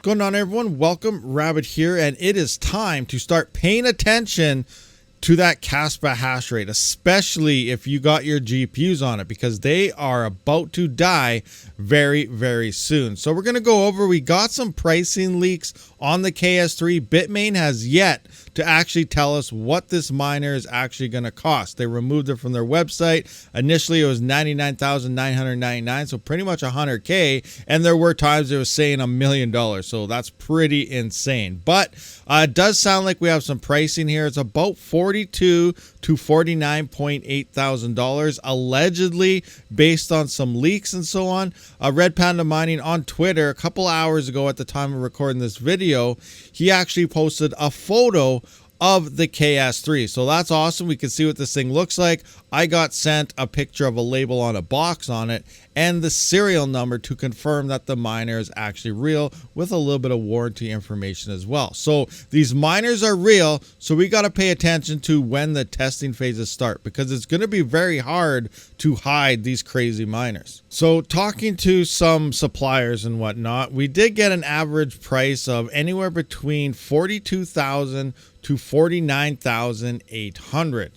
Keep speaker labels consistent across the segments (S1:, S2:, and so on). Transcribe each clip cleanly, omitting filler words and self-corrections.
S1: Going on, everyone? Welcome, Rabid here, and it is time to start paying attention to that KASPA hash rate, especially if you got your GPUs on it, because they are about to die very, very soon. So we're going to go over, we got some pricing leaks on the KS3. Bitmain has yet to actually tell us what this miner is actually going to cost. They removed it from their website. Initially, it was $99,999, so pretty much $100K, and there were times it was saying $1 million, so that's pretty insane. But it does sound like we have some pricing here. It's about $42,000 to $49.8 thousand, allegedly, based on some leaks and so on. Red Panda Mining on Twitter a couple hours ago at the time of recording this video, he actually posted a photo of the KS3. So that's awesome. We can see what this thing looks like. I got sent a picture of a label on a box on it and the serial number to confirm that the miner is actually real, with a little bit of warranty information as well. So these miners are real, so we got to pay attention to when the testing phases start, because it's going to be very hard to hide these crazy miners. So talking to some suppliers and whatnot, we did get an average price of anywhere between $42,000 to $49,800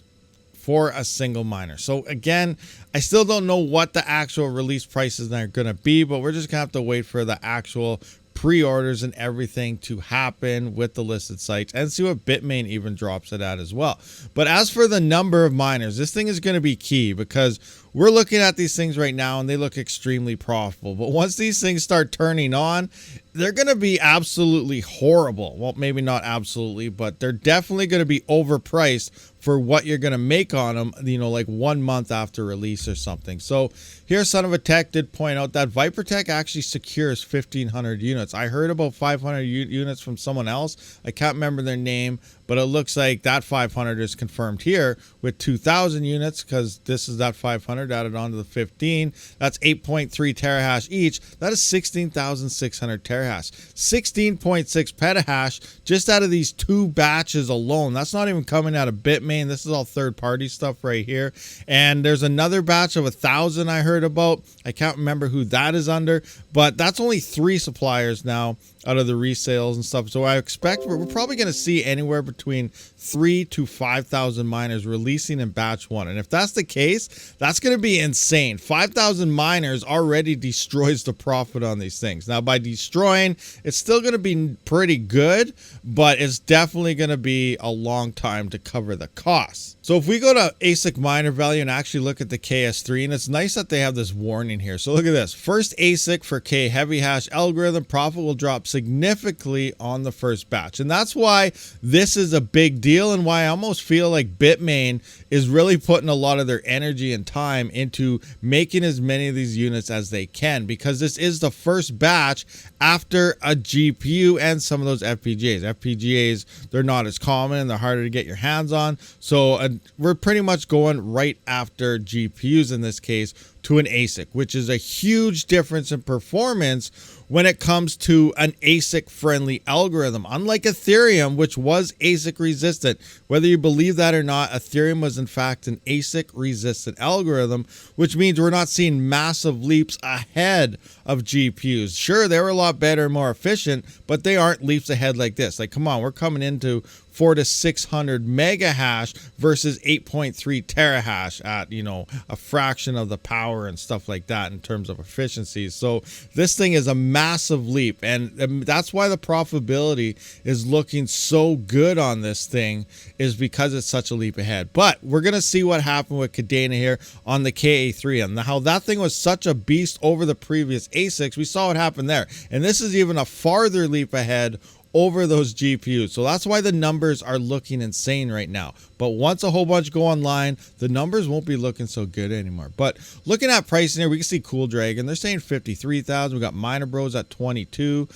S1: for a single miner. So again, I still don't know what the actual release prices are going to be, but we're just gonna have to wait for the actual pre-orders and everything to happen with the listed sites and see what Bitmain even drops it at as well. But as for the number of miners, this thing is going to be key, because we're looking at these things right now and they look extremely profitable. But once these things start turning on, they're going to be absolutely horrible. Well, maybe not absolutely, but they're definitely going to be overpriced for what you're going to make on them, you know, like 1 month after release or something. So here, Son of a Tech did point out that ViperTech actually secures 1,500 units. I heard about 500 units from someone else. I can't remember their name, but it looks like that 500 is confirmed here with 2,000 units, because this is that 500 added onto the 15. That's 8.3 terahash each. That is 16,600 terahash. 16.6 petahash just out of these two batches alone. That's not even coming out of Bitmain. This is all third-party stuff right here. And there's another batch of 1,000 I heard about. I can't remember who that is under, but that's only 3 suppliers now out of the resales and stuff. So I expect we're probably going to see anywhere between 3,000 to 5,000 miners releasing in batch 1. And if that's the case, that's going to be insane. 5,000 miners already destroys the profit on these things. Now, by destroying, it's still going to be pretty good, but it's definitely going to be a long time to cover the costs. So if we go to ASIC miner value and actually look at the KS3, and it's nice that they have this warning here. So look at this. First ASIC for K heavy hash algorithm, profit will drop significantly on the first batch. And that's why this is a big deal, and why I almost feel like Bitmain is really putting a lot of their energy and time into making as many of these units as they can, because this is the first batch after a GPU and some of those FPGAs. FPGAs, they're not as common and they're harder to get your hands on. So we're pretty much going right after GPUs in this case to an ASIC, which is a huge difference in performance when it comes to an ASIC friendly algorithm. Unlike Ethereum, which was ASIC resistant, whether you believe that or not, Ethereum was in fact an ASIC resistant algorithm, which means we're not seeing massive leaps ahead of GPUs. Sure, they were a lot better and more efficient, but they aren't leaps ahead like this. Like, come on, we're coming into 400 to 600 mega hash versus 8.3 terahash at, you know, a fraction of the power and stuff like that in terms of efficiencies. So this thing is a massive leap, and that's why the profitability is looking so good on this thing, is because it's such a leap ahead. But we're gonna see what happened with Cadena here on the KA3, and how that thing was such a beast over the previous ASICs. We saw what happened there, and this is even a farther leap ahead over those GPUs. So that's why the numbers are looking insane right now. But once a whole bunch go online, the numbers won't be looking so good anymore. But looking at pricing here, we can see Cool Dragon. They're saying 53,000. We got Miner Bros at 22.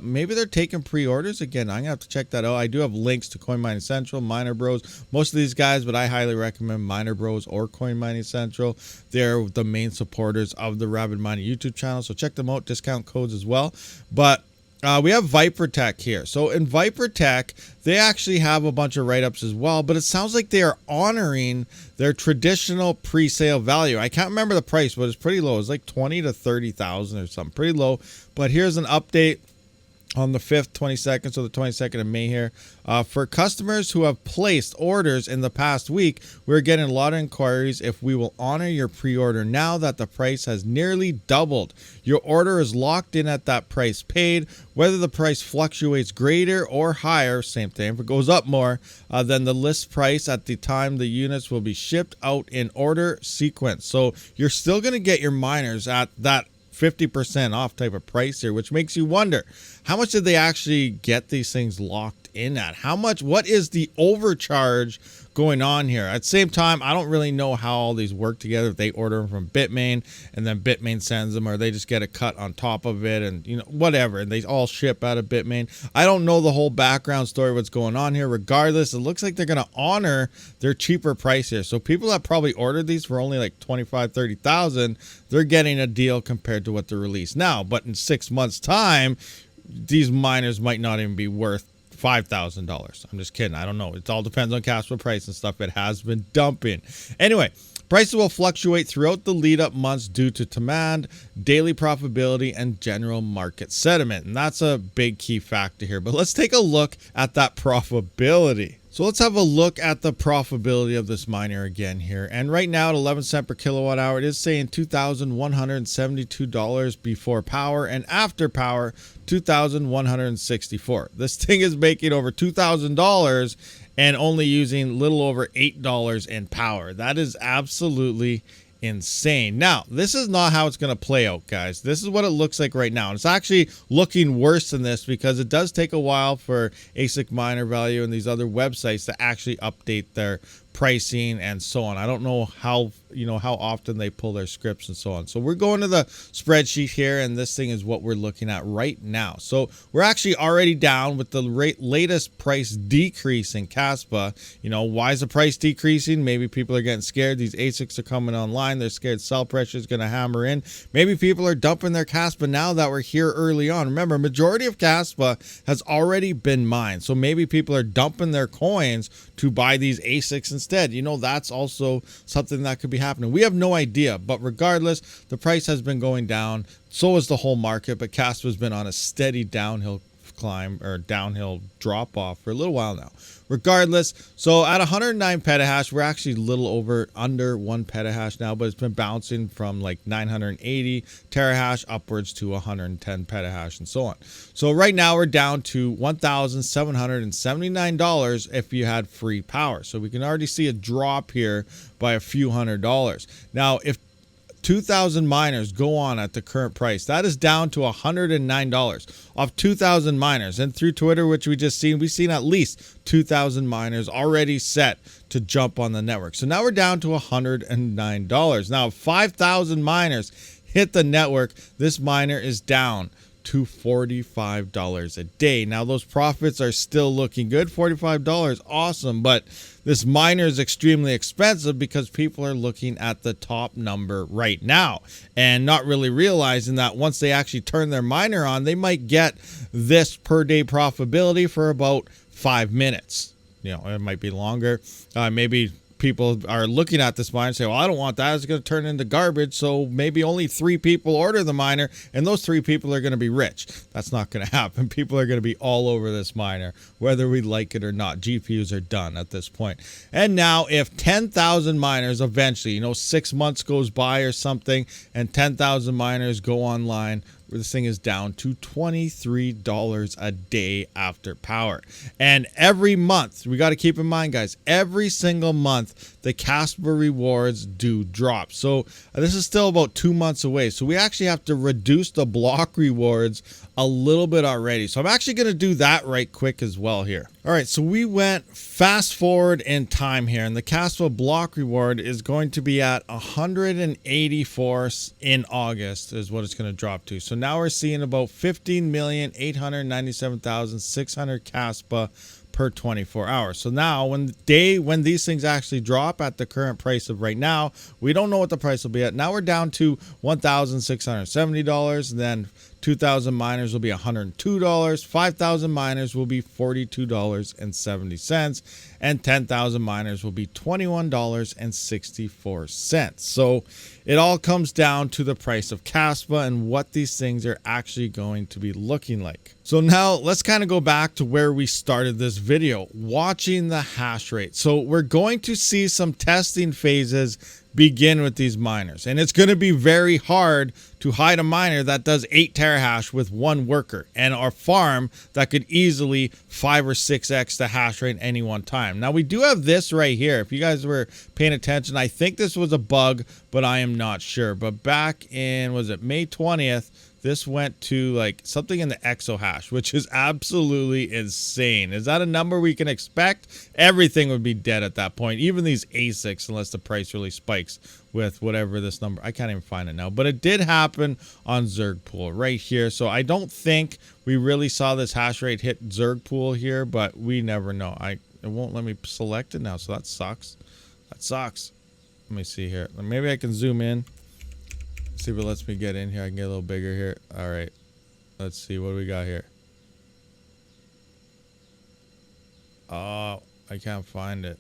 S1: Maybe they're taking pre-orders again. I'm gonna have to check that out. I do have links to Coin Mining Central, Miner Bros, most of these guys, but I highly recommend Miner Bros or Coin Mining Central. They're the main supporters of the RabidMining YouTube channel, so check them out. Discount codes as well. But we have ViperTech here. So in ViperTech, they actually have a bunch of write-ups as well, but it sounds like they are honoring their traditional pre-sale value. I can't remember the price, but it's pretty low. It's like 20 to 30,000 or something, pretty low. But here's an update on the 5th, 22nd, so the 22nd of May here. For customers who have placed orders in the past week, we're getting a lot of inquiries if we will honor your pre-order now that the price has nearly doubled. Your order is locked in at that price paid. Whether the price fluctuates greater or higher, same thing, if it goes up more than the list price at the time, the units will be shipped out in order sequence. So you're still going to get your miners at that 50% off type of price here, which makes you wonder, how much did they actually get these things locked in at? What is the overcharge going on here? At the same time, I don't really know how all these work together. If they order them from Bitmain and then Bitmain sends them, or they just get a cut on top of it and, you know, whatever, and they all ship out of Bitmain. I don't know the whole background story, what's going on here. Regardless, it looks like they're going to honor their cheaper price here. So people that probably ordered these for only like 25, 30,000, they're getting a deal compared to what they're released now. But in 6 months time, these miners might not even be worth $5,000. I'm just kidding. I don't know. It all depends on KASPA price and stuff. It has been dumping. Anyway, prices will fluctuate throughout the lead up months due to demand, daily profitability, and general market sentiment. And that's a big key factor here. But let's take a look at that profitability. So let's have a look at the profitability of this miner again here. And right now at 11 cents per kilowatt hour, it is saying $2,172 before power, and after power, $2,164. This thing is making over $2,000 and only using little over $8 in power. That is absolutely insane. Now, this is not how it's going to play out, guys. This is what it looks like right now. And it's actually looking worse than this because it does take a while for ASIC miner value and these other websites to actually update their pricing and so on. I don't know how often they pull their scripts and so on. So we're going to the spreadsheet here, and this thing is what we're looking at right now. So we're actually already down with the latest price decrease in KASPA. You know, why is the price decreasing? Maybe people are getting scared. These ASICs are coming online. They're scared sell pressure is going to hammer in. Maybe people are dumping their KASPA now that we're here early on. Remember, majority of KASPA has already been mined. So maybe people are dumping their coins to buy these ASICs instead. You know, that's also something that could be happening. We have no idea, but regardless, the price has been going down. So has the whole market, but KASPA has been on a steady downhill climb or downhill drop off for a little while now. Regardless, so at 109 petahash, we're actually a little under 1 petahash now, but it's been bouncing from like 980 terahash upwards to 110 petahash and so on. So right now we're down to $1,779 if you had free power. So we can already see a drop here by a few $100s. Now, if 2,000 miners go on at the current price, that is down to $109 off 2,000 miners. And through Twitter, which we've seen at least 2,000 miners already set to jump on the network. So now we're down to $109. Now, if 5,000 miners hit the network, this miner is down to $45 a day. Now those profits are still looking good. $45, awesome, but this miner is extremely expensive because people are looking at the top number right now and not really realizing that once they actually turn their miner on, they might get this per day profitability for about 5 minutes. You know, it might be longer. Maybe people are looking at this miner and say, well, I don't want that. It's going to turn into garbage. So maybe only 3 people order the miner, and those 3 people are going to be rich. That's not going to happen. People are going to be all over this miner, whether we like it or not. GPUs are done at this point. And now if 10,000 miners eventually, 6 months goes by or something, and 10,000 miners go online, this thing is down to $23 a day after power. And every month, we got to keep in mind, guys, every single month, the KASPA rewards do drop. So this is still about 2 months away. So we actually have to reduce the block rewards a little bit already. So I'm actually going to do that right quick as well here. All right, so we went fast forward in time here, and the KASPA block reward is going to be at 184 in August is what it's going to drop to. So now we're seeing about 15,897,600 KASPA per 24 hours. So now when these things actually drop at the current price of right now, we don't know what the price will be at. Now we're down to $1,670, and then 2,000 miners will be $102. 5,000 miners will be $42.70. And 10,000 miners will be $21.64. So it all comes down to the price of KASPA and what these things are actually going to be looking like. So now let's kind of go back to where we started this video, watching the hash rate. So we're going to see some testing phases begin with these miners, and it's going to be very hard to hide a miner that does 8 terahash with one worker and our farm that could easily 5 or 6x the hash rate any one time. Now we do have this right here. If you guys were paying attention, I think this was a bug, but I am not sure. But back in, was it May 20th, this went to like something in the exahash, which is absolutely insane. Is that a number we can expect? Everything would be dead at that point, even these ASICs, unless the price really spikes with whatever this number. I can't even find it now, but it did happen on Zerg Pool right here. So I don't think we really saw this hash rate hit Zerg Pool here, but we never know. It won't let me select it now, so that sucks. That sucks. Let me see here. Maybe I can zoom in. See if it lets me get in here. I can get a little bigger here. All right. Let's see. What do we got here? Oh, I can't find it.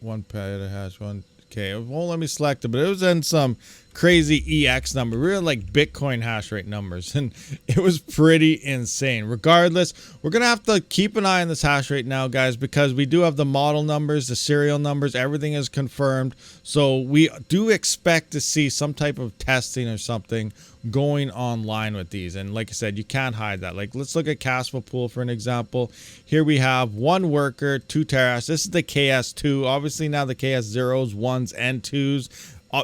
S1: 1 petahash, 1. Okay, it won't let me select it, but it was in some crazy EX number. We were like Bitcoin hash rate numbers, and it was pretty insane. Regardless, we're going to have to keep an eye on this hash rate now, guys, because we do have the model numbers, the serial numbers, everything is confirmed. So we do expect to see some type of testing or something going online with these. And like I said, you can't hide that. Like, let's look at KASPA pool for an example. Here we have 1 worker, 2 terahash. This is the KS2. Obviously now the KS0s, 1s, and 2s.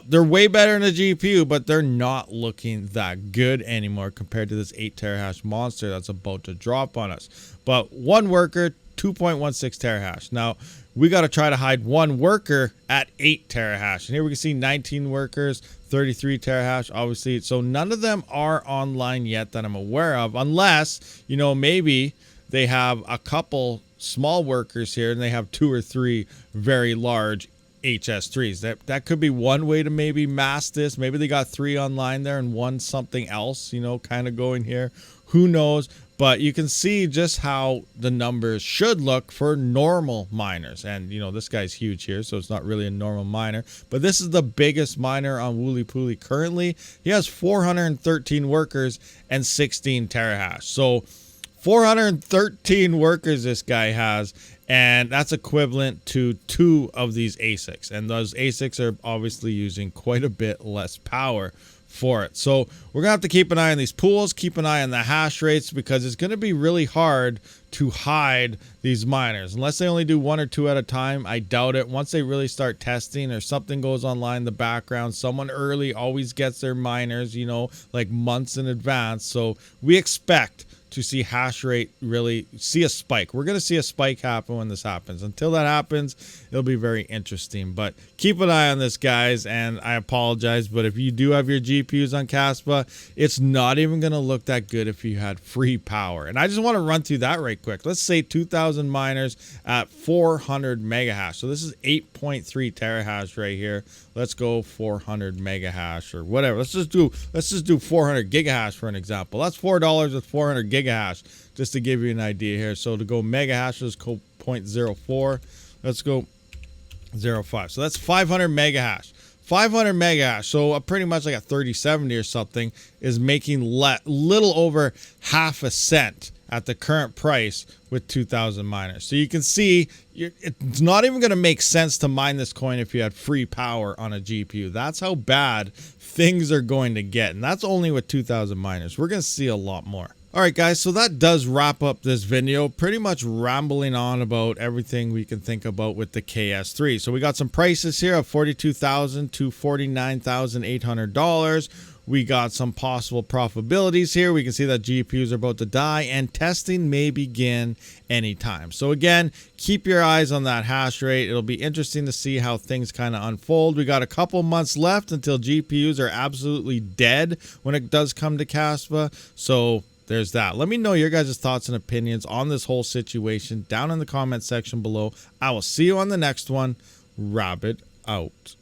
S1: They're way better in the GPU, but they're not looking that good anymore compared to this 8 terahash monster that's about to drop on us. But 1 worker, 2.16 terahash. Now, we got to try to hide 1 worker at 8 terahash. And here we can see 19 workers, 33 terahash, obviously. So none of them are online yet that I'm aware of, unless, you know, maybe they have a couple small workers here and they have 2 or 3 very large HS3s. That could be one way to maybe mask this. Maybe they got 3 online there and 1 something else, you know, kind of going here. Who knows? But you can see just how the numbers should look for normal miners. And, you know, this guy's huge here, so it's not really a normal miner. But this is the biggest miner on Wooly Pooly currently. He has 413 workers and 16 terahash. So 413 workers this guy has, and that's equivalent to 2 of these ASICs. And those ASICs are obviously using quite a bit less power for it. So we're gonna have to keep an eye on these pools, keep an eye on the hash rates, because it's gonna be really hard to hide these miners unless they only do 1 or 2 at a time. I doubt it. Once they really start testing or something goes online in the background, someone early always gets their miners, you know, like months in advance. So we expect to see hash rate really see a spike. We're going to see a spike happen when this happens. Until that happens, it'll be very interesting. But keep an eye on this, guys, and I apologize, but if you do have your GPUs on KASPA, it's not even going to look that good if you had free power. And I just want to run through that right quick. Let's say 2,000 miners at 400 megahash. So this is 8.3 terahash right here. Let's go 400 megahash or whatever. Let's just do 400 gigahash for an example. That's $4 with 400 gigahash, just to give you an idea here. So to go megahash, let's go 0.04. Let's go 0.5. So that's 500 megahash. 500 megahash, so pretty much like a 3070 or something, is making little over half a cent at the current price with 2,000 miners. So you can see it's not even going to make sense to mine this coin if you had free power on a GPU. That's how bad things are going to get, and that's only with 2,000 miners. We're going to see a lot more. All right, guys, so that does wrap up this video. Pretty much rambling on about everything we can think about with the KS3. So we got some prices here of $42,000 to $49,800. We got some possible profitabilities here. We can see that GPUs are about to die and testing may begin anytime. So again, keep your eyes on that hash rate. It'll be interesting to see how things kind of unfold. We got a couple months left until GPUs are absolutely dead when it does come to KASPA. So there's that. Let me know your guys' thoughts and opinions on this whole situation down in the comment section below. I will see you on the next one. Rabid out.